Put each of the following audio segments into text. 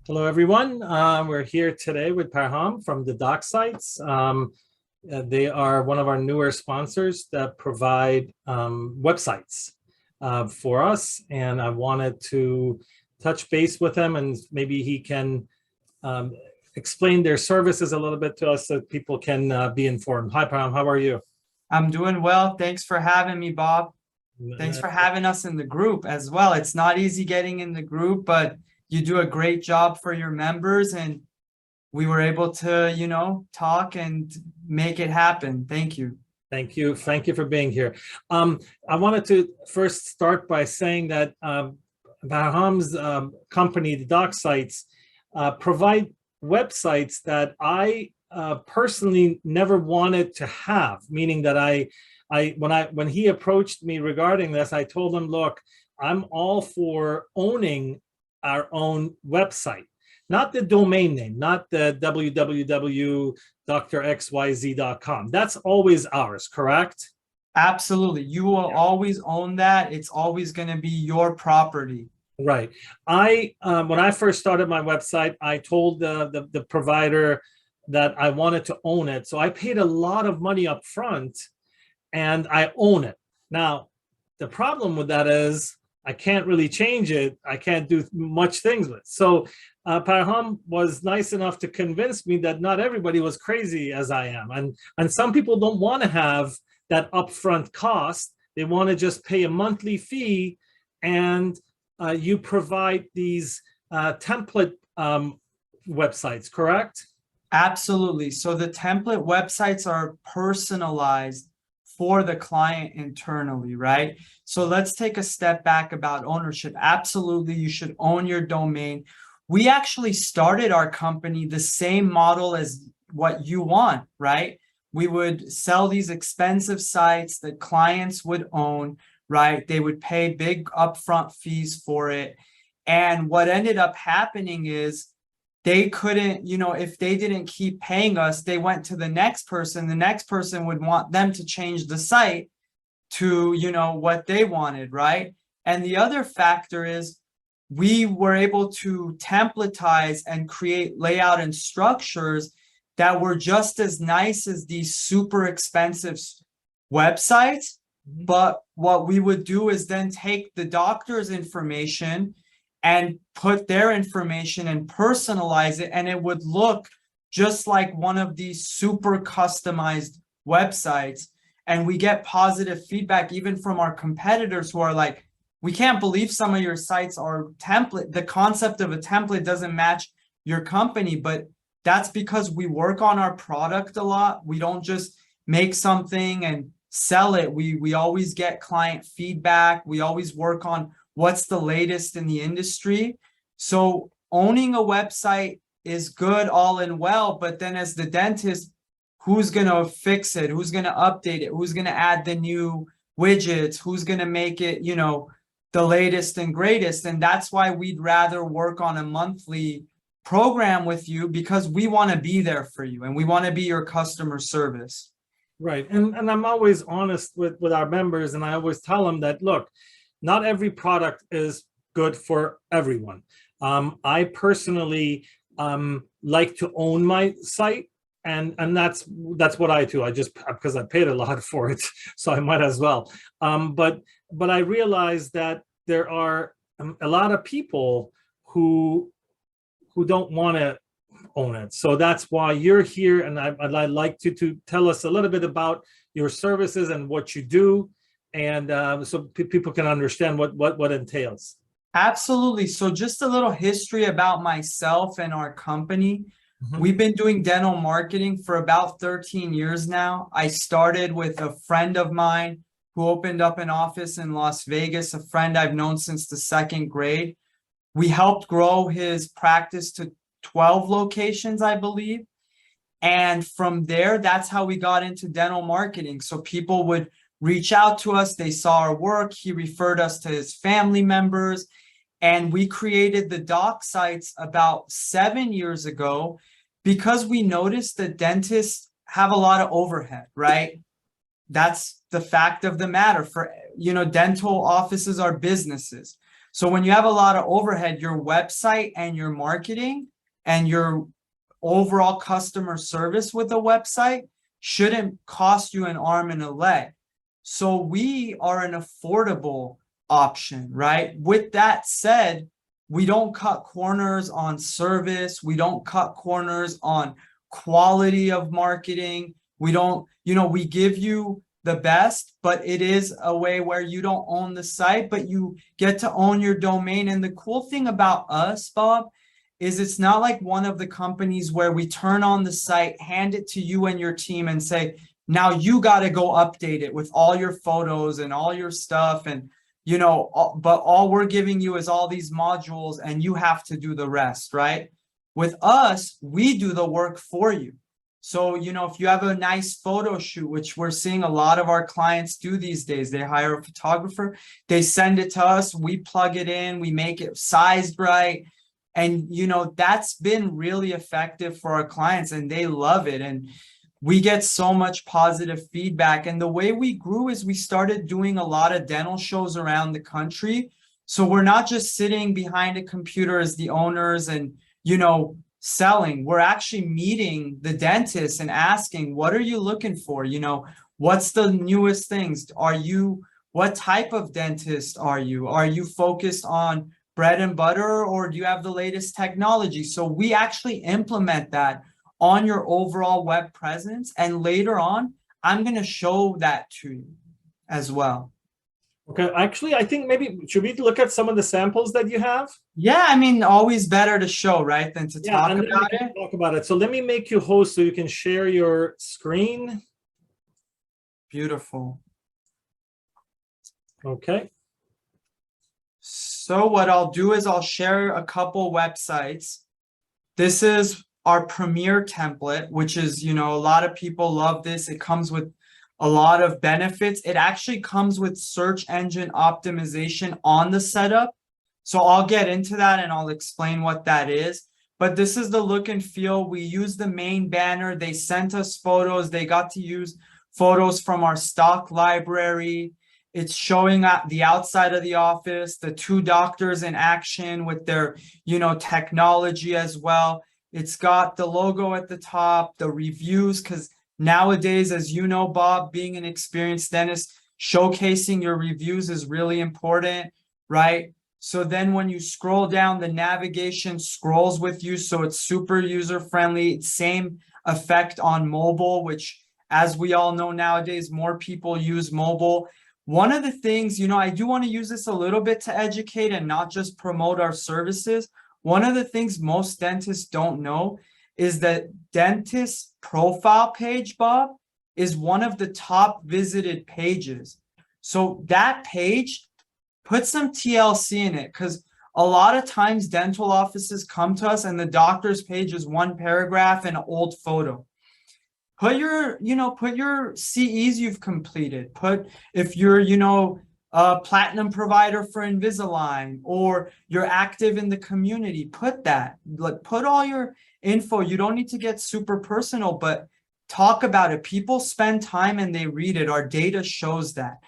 Hello, everyone. We're here today with Parham from the Docsites. They are one of our newer sponsors that provide websites for us. And I wanted to touch base with him and maybe he can um, explain their services a little bit to us so people can be informed. Hi, Parham. How are you? I'm doing well. Thanks for having me, Bob. Thanks for having us in the group as well. It's not easy getting in the group, but you do a great job for your members, and we were able to, talk and make it happen. Thank you. Thank you. Thank you for being here. I wanted to first start by saying that Baham's company, the Docsites, provide websites that I personally never wanted to have. Meaning that when he approached me regarding this, I told him, "Look, I'm all for owning our own website, not the domain name, not the www.drxyz.com. That's always ours, correct?" Absolutely. You will always own that. It's always going to be your property. Right. I when I first started my website, I told the provider that I wanted to own it. So I paid a lot of money up front and I own it. Now, the problem with that is I can't really change it. I can't do much things with it. So Parham was nice enough to convince me that not everybody was crazy as I am. And some people don't want to have that upfront cost. They want to just pay a monthly fee, and you provide these template websites, correct? Absolutely. So the template websites are personalized for the client internally, right? So let's take a step back about ownership. Absolutely, you should own your domain. We actually started our company the same model as what you want, right? We would sell these expensive sites that clients would own, right? They would pay big upfront fees for it. And what ended up happening is they couldn't, if they didn't keep paying us, they went to the next person. The next person would want them to change the site to, what they wanted, right? And the other factor is we were able to templatize and create layout and structures that were just as nice as these super expensive websites. But what we would do is then take the doctor's information and put their information and personalize it, and it would look just like one of these super customized websites. And we get positive feedback even from our competitors who are like, we can't believe some of your sites are template. The concept of a template doesn't match your company, but that's because we work on our product a lot. We don't just make something and sell it. We always get client feedback. We always work on what's the latest in the industry. So owning a website is good all in well, but then as the dentist, who's going to fix it? Who's going to update it? Who's going to add the new widgets? Who's going to make it, the latest and greatest? And that's why we'd rather work on a monthly program with you, because we want to be there for you and we want to be your customer service. Right. And I'm always honest with our members, and I always tell them that, look, not every product is good for everyone. I personally like to own my site, and that's what I do. I just, because I paid a lot for it, so I might as well. But I realize that there are a lot of people who don't want to own it. So that's why you're here, and I'd like to tell us a little bit about your services and what you do, and so people can understand what entails. Absolutely. So just a little history about myself and our company. Mhm. We've been doing dental marketing for about 13 years now. I started with a friend of mine who opened up an office in Las Vegas, a friend I've known since the second grade. We helped grow his practice to 12 locations, I believe. And from there, that's how we got into dental marketing. So people would reach out to us. They saw our work. He referred us to his family members. And we created the Docsites about 7 years ago because we noticed that dentists have a lot of overhead, right? That's the fact of the matter. For, dental offices are businesses. So when you have a lot of overhead, your website and your marketing and your overall customer service with a website shouldn't cost you an arm and a leg. So we are an affordable option, right? With that said, we don't cut corners on service. We don't cut corners on quality of marketing. We don't, we give you the best, but it is a way where you don't own the site, but you get to own your domain. And the cool thing about us, Bob, is it's not like one of the companies where we turn on the site, hand it to you and your team and say, now you got to go update it with all your photos and all your stuff. And, but all we're giving you is all these modules and you have to do the rest, right? With us, we do the work for you. So, if you have a nice photo shoot, which we're seeing a lot of our clients do these days, they hire a photographer, they send it to us, we plug it in, we make it sized right. And, that's been really effective for our clients and they love it. And we get so much positive feedback. And the way we grew is we started doing a lot of dental shows around the country. So we're not just sitting behind a computer as the owners and, selling. We're actually meeting the dentists and asking, what are you looking for? What's the newest things? What type of dentist are you? Are you focused on bread and butter, or do you have the latest technology? So we actually implement that on your overall web presence. And later on, I'm going to show that to you as well. Okay, actually, I think maybe should we look at some of the samples that you have? Yeah, always better to show, right, than to talk about it. Talk about it. So let me make you host so you can share your screen. Beautiful. Okay. So what I'll do is I'll share a couple websites. This is our Premier template, which is, a lot of people love this. It comes with a lot of benefits. It actually comes with search engine optimization on the setup. So I'll get into that and I'll explain what that is. But this is the look and feel. We use the main banner. They sent us photos. They got to use photos from our stock library. It's showing the outside of the office, the two doctors in action with their, technology as well. It's got the logo at the top, the reviews, because nowadays, as you know, Bob, being an experienced dentist, showcasing your reviews is really important, right? So then when you scroll down, the navigation scrolls with you. So it's super user-friendly. Same effect on mobile, which, as we all know nowadays, more people use mobile. One of the things, I do want to use this a little bit to educate and not just promote our services. One of the things most dentists don't know is that dentist profile page, Bob, is one of the top visited pages. So that page, put some TLC in it, because a lot of times dental offices come to us and the doctor's page is one paragraph and an old photo. Put your CEs you've completed. Put if you're, a platinum provider for Invisalign, or you're active in the community, put that. Put all your info. You don't need to get super personal, but talk about it. People spend time and they read it. Our data shows that.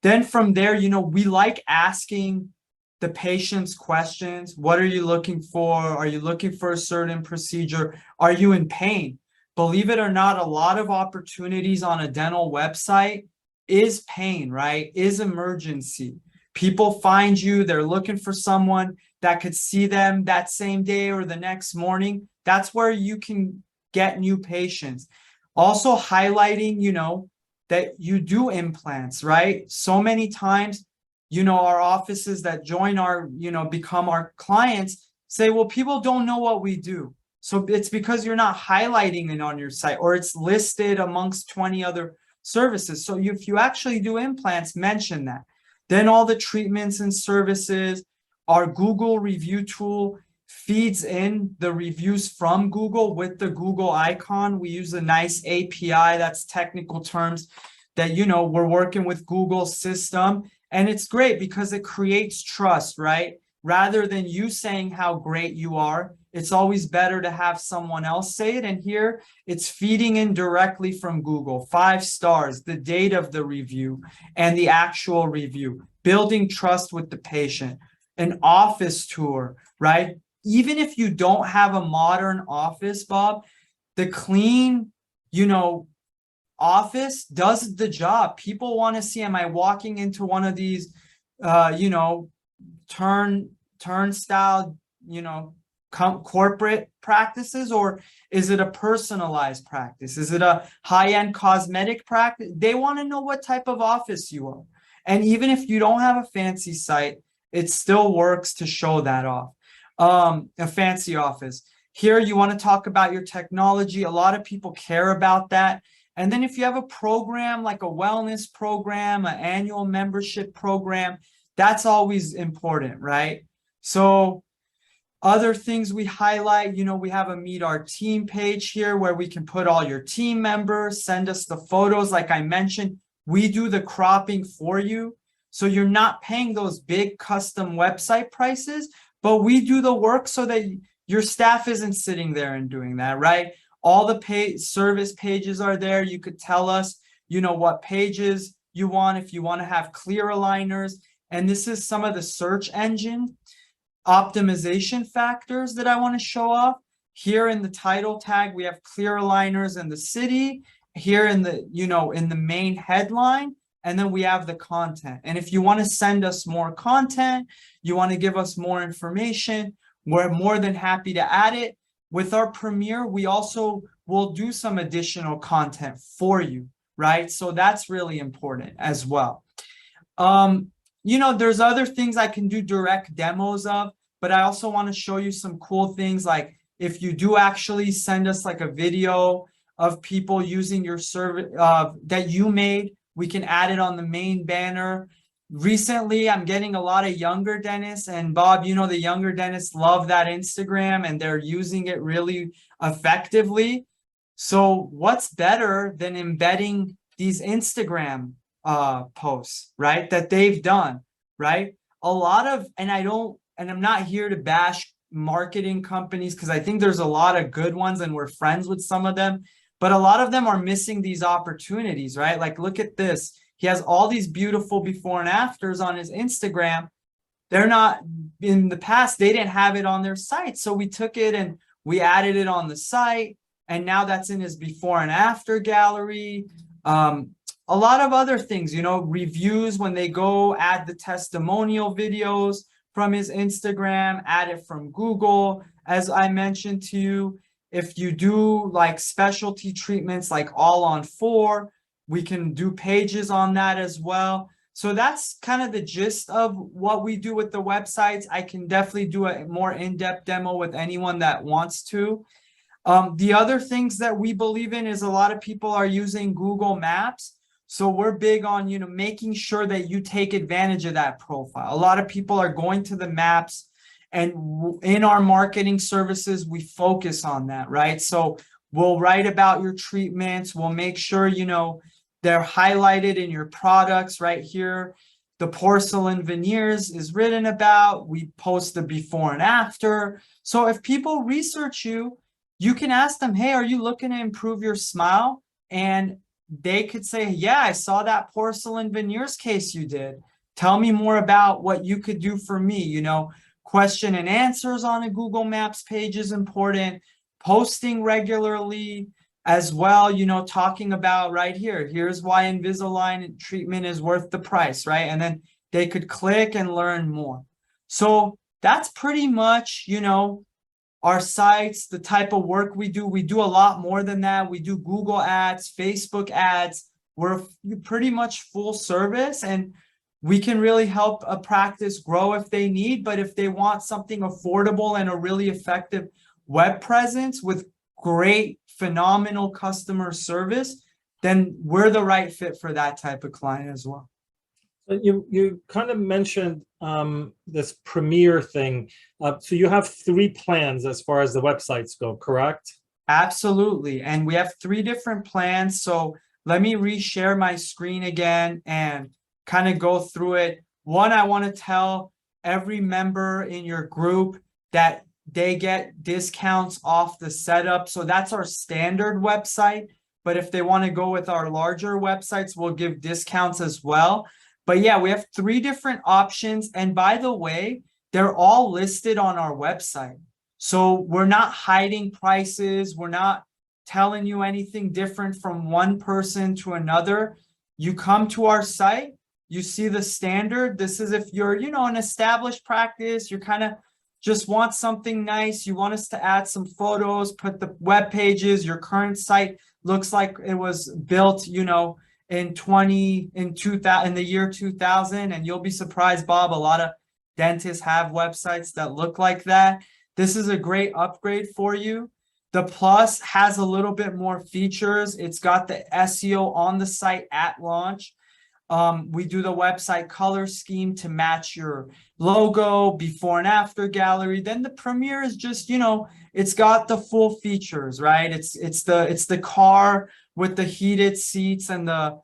Then from there, we like asking the patients questions. What are you looking for? Are you looking for a certain procedure? Are you in pain? Believe it or not, a lot of opportunities on a dental website is pain, right? Is emergency. People find you, they're looking for someone that could see them that same day or the next morning. That's where you can get new patients. Also highlighting, that you do implants, right? So many times, our offices that join our, become our clients say, well, people don't know what we do. So it's because you're not highlighting it on your site, or it's listed amongst 20 other services. So if you actually do implants, mention that. Then all the treatments and services, our Google review tool feeds in the reviews from Google with the Google icon. We use a nice API, that's technical terms, that, we're working with Google's system. And it's great because it creates trust, right? Rather than you saying how great you are, it's always better to have someone else say it. And here it's feeding in directly from Google, 5 stars, the date of the review and the actual review, building trust with the patient. an office tour, right? Even if you don't have a modern office, Bob, the clean, office does the job. People want to see, am I walking into one of these, you know, turnstile, corporate practices, or is it a personalized practice? Is it a high-end cosmetic practice? They want to know what type of office you are. And even if you don't have a fancy site, it still works to show that off. A fancy office. Here, you want to talk about your technology. A lot of people care about that. And then if you have a program like a wellness program, an annual membership program, that's always important, right? So other things we highlight, we have a Meet Our Team page here where we can put all your team members, send us the photos. Like I mentioned, we do the cropping for you. So you're not paying those big custom website prices, but we do the work so that your staff isn't sitting there and doing that, right? All the service pages are there. You could tell us, what pages you want, if you want to have clear aligners. And this is some of the search engine optimization factors that I want to show off. Here in the title tag, we have clear aligners in the city. Here in the, in the main headline, and then we have the content. And if you want to send us more content, you want to give us more information, we're more than happy to add it. With our Premiere, we also will do some additional content for you, right? So that's really important as well. There's other things I can do direct demos of, but I also want to show you some cool things. Like if you do actually send us like a video of people using your service that you made, we can add it on the main banner. Recently, I'm getting a lot of younger dentists, and Bob, the younger dentists love that Instagram and they're using it really effectively. So what's better than embedding these Instagram posts, right? That they've done, right? A lot of, and I'm not here to bash marketing companies because I think there's a lot of good ones and we're friends with some of them, but a lot of them are missing these opportunities, right? Like, look at this. He has all these beautiful before and afters on his Instagram. They're not, in the past, they didn't have it on their site. So we took it and we added it on the site. And now that's in his before and after gallery. A lot of other things, reviews when they go, add the testimonial videos from his Instagram, add it from Google. As I mentioned to you, if you do like specialty treatments like all on 4, we can do pages on that as well. So that's kind of the gist of what we do with the websites. I can definitely do a more in-depth demo with anyone that wants to. The other things that we believe in is a lot of people are using Google Maps. So we're big on, making sure that you take advantage of that profile. A lot of people are going to the maps, and in our marketing services, we focus on that, right? So we'll write about your treatments. We'll make sure, they're highlighted in your products right here. The porcelain veneers is written about. We post the before and after. So if people research you, you can ask them, hey, are you looking to improve your smile? And they could say, yeah, I saw that porcelain veneers case you did. Tell me more about what you could do for me. Question and answers on a Google Maps page is important. Posting regularly as well, talking about right here, here's why Invisalign treatment is worth the price, right? And then they could click and learn more. So that's pretty much, our sites, the type of work we do. We do a lot more than that. We do Google ads, Facebook ads. We're pretty much full service, and we can really help a practice grow if they need. But if they want something affordable and a really effective web presence with great, phenomenal customer service, then we're the right fit for that type of client as well. You kind of mentioned this Premiere thing. So you have 3 plans as far as the websites go, correct? Absolutely. And we have 3 different plans. So let me reshare my screen again and kind of go through it. One, I want to tell every member in your group that they get discounts off the setup. So that's our standard website. But if they want to go with our larger websites, we'll give discounts as well. But yeah, we have 3 different options. And by the way, they're all listed on our website. So we're not hiding prices. We're not telling you anything different from one person to another. You come to our site, you see the standard. This is if you're, an established practice, you're kind of just want something nice. You want us to add some photos, put the web pages. Your current site looks like it was built, in the year 2000, and you'll be surprised, Bob. A lot of dentists have websites that look like that. This is a great upgrade for you. The Plus has a little bit more features. It's got the SEO on the site at launch. We do the website color scheme to match your logo, before and after gallery. Then the Premier is just, it's got the full features, right? It's the car with the heated seats and the,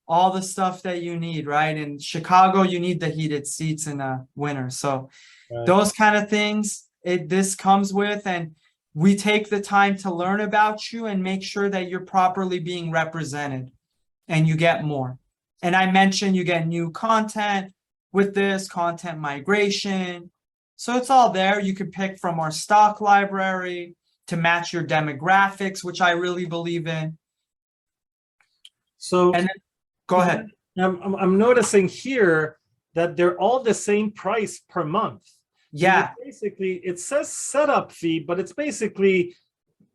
all the stuff that you need, right? In Chicago, you need the heated seats in the winter. So those kind of things this comes with, and we take the time to learn about you and make sure that you're properly being represented and you get more. And I mentioned you get new content with this, content migration. So it's all there. You can pick from our stock library to match your demographics, which I really believe in. So and then, go ahead. I'm noticing here that they're all the same price per month. Yeah. So basically, it says setup fee, but it's basically,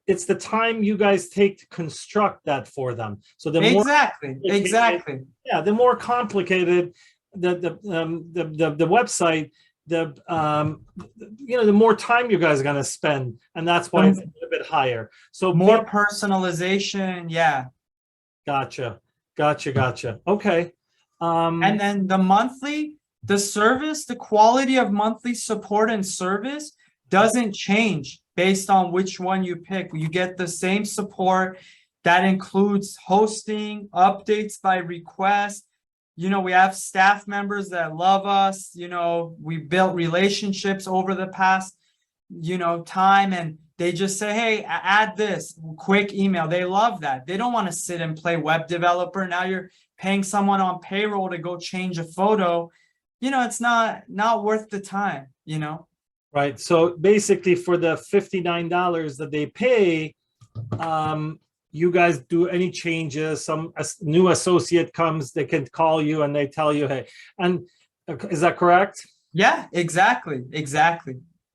it's the time you guys take to construct that for them. So the exactly. Yeah, the more complicated the website, the more time you guys are going to spend, and that's why it's a little bit higher. So more personalization. Yeah. Gotcha. Okay. And then the monthly, the service, the quality of monthly support and service doesn't change based on which one you pick. You get the same support that includes hosting, updates by request. We have staff members that love us. We built relationships over the past, time, and they just say, hey, add this quick email. They love that. They don't want to sit and play web developer. Now you're paying someone on payroll to go change a photo. It's not worth the time, Right. So basically for the $59 that they pay, you guys do any changes, some new associate comes, they can call you and they tell you, hey, and is that correct? Yeah, exactly.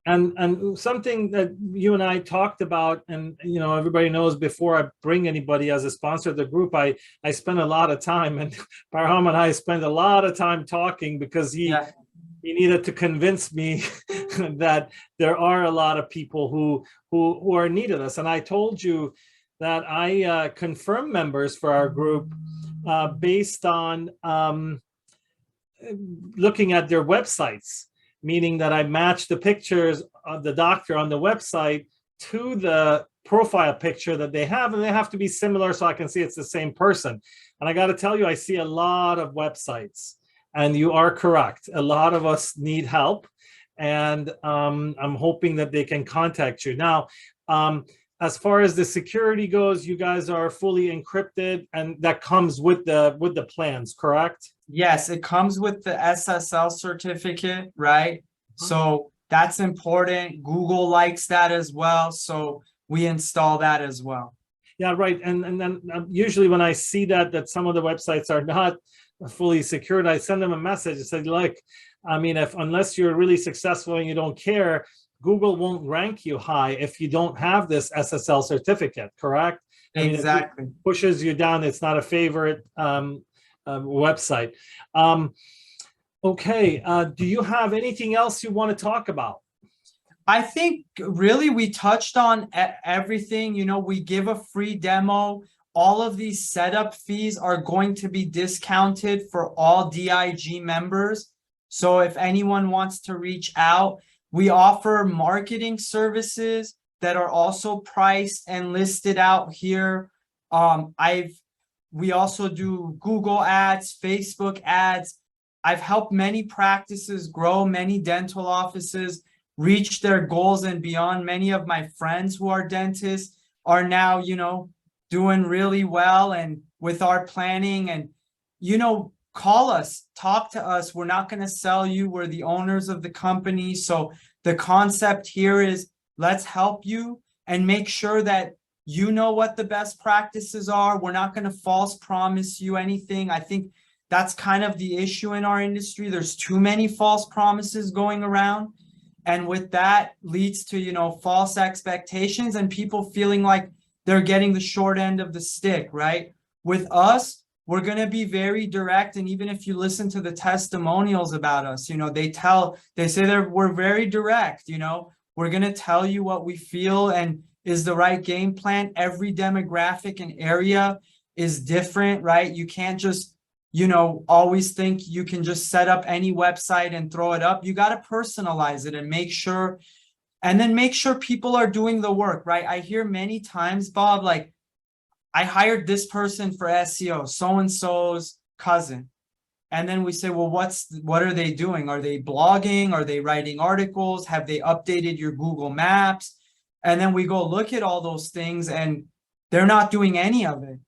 And something that you and I talked about, and everybody knows, before I bring anybody as a sponsor of the group, I spend a lot of time, and Parham and I spend a lot of time talking, because he needed to convince me that there are a lot of people who are in need of this. And I told you that I confirm members for our group based on looking at their websites, meaning that I match the pictures of the doctor on the website to the profile picture that they have, and they have to be similar so I can see it's the same person. And I got to tell you, I see a lot of websites, and you are correct. A lot of us need help, and I'm hoping that they can contact you. Now, as far as the security goes, you guys are fully encrypted, and that comes with the plans, correct? Yes, it comes with the SSL certificate, right? So that's important. Google likes that as well, so we install that as well. Yeah, right. And then usually when I see that some of the websites are not fully secured, I send them a message and say, look, I mean, unless you're really successful and you don't care, Google won't rank you high if you don't have this SSL certificate, correct? I mean, exactly. if it pushes you down, it's not a favorite website. Okay, do you have anything else you want to talk about? I think really we touched on everything. We give a free demo. All of these setup fees are going to be discounted for all DIG members. So if anyone wants to reach out, we offer marketing services that are also priced and listed out here. We also do Google ads, Facebook ads. I've helped many practices grow, many dental offices reach their goals and beyond. Many of my friends who are dentists are now, doing really well, and with our planning. And, call us, talk to us. We're not going to sell you. We're the owners of the company. So the concept here is let's help you and make sure that you know what the best practices are. We're not going to false promise you anything. I think that's kind of the issue in our industry. There's too many false promises going around. And with that leads to, false expectations and people feeling like they're getting the short end of the stick, right? With us, we're going to be very direct. And even if you listen to the testimonials about us, they say we're very direct, we're going to tell you what we feel and is the right game plan. Every demographic and area is different, right? You can't just, always think you can just set up any website and throw it up. You got to personalize it and make sure people are doing the work, right? I hear many times, Bob, like, I hired this person for SEO, so-and-so's cousin. And then we say, well, what are they doing? Are they blogging? Are they writing articles? Have they updated your Google Maps? And then we go look at all those things and they're not doing any of it.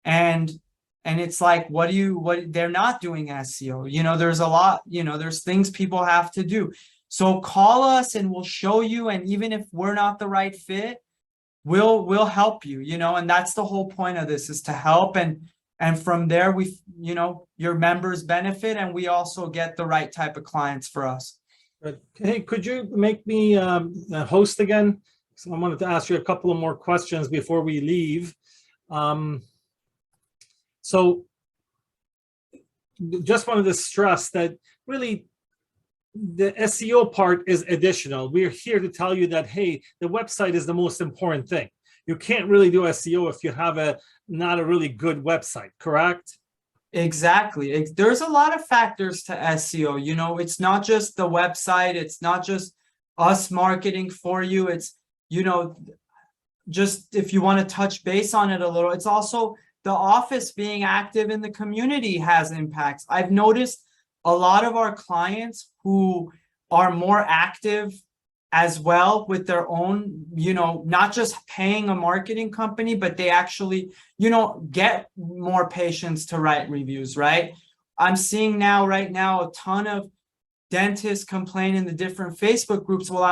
And it's like, they're not doing SEO. There's a lot, there's things people have to do. So call us and we'll show you. And even if we're not the right fit, we'll help you, and that's the whole point of this, is to help. And from there, your members benefit and we also get the right type of clients for us. Hey, could you make me a host again? So I wanted to ask you a couple of more questions before we leave. So just wanted to stress that really the SEO part is additional. We're here to tell you that, hey, the website is the most important thing. You can't really do SEO if you have not a really good website, correct? Exactly. There's a lot of factors to SEO. It's not just the website. It's not just us marketing for you. It's, just if you want to touch base on it a little, it's also the office being active in the community has impacts. I've noticed a lot of our clients who are more active as well with their own, not just paying a marketing company, but they actually, get more patients to write reviews, right? I'm seeing right now a ton of dentists complain in the different Facebook groups. Well,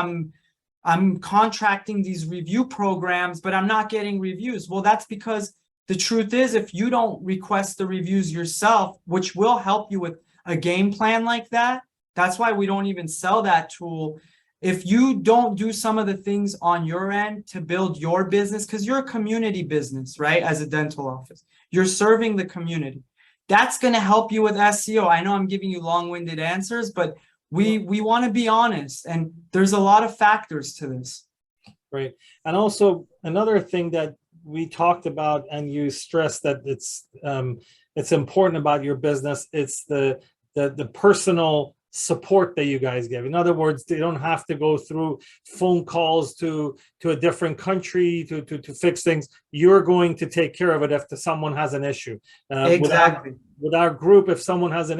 I'm contracting these review programs, but I'm not getting reviews. Well, that's because the truth is, if you don't request the reviews yourself, which will help you with a game plan like that, that's why we don't even sell that tool. If you don't do some of the things on your end to build your business, because you're a community business, right? As a dental office, you're serving the community. That's going to help you with SEO. I know I'm giving you long-winded answers, but we want to be honest, and there's a lot of factors to this. Right. And also another thing that we talked about, and you stressed that it's important about your business. It's the personal support that you guys give. In other words, they don't have to go through phone calls to a different country to fix things. You're going to take care of it if someone has an issue. Exactly. With our group, if someone has an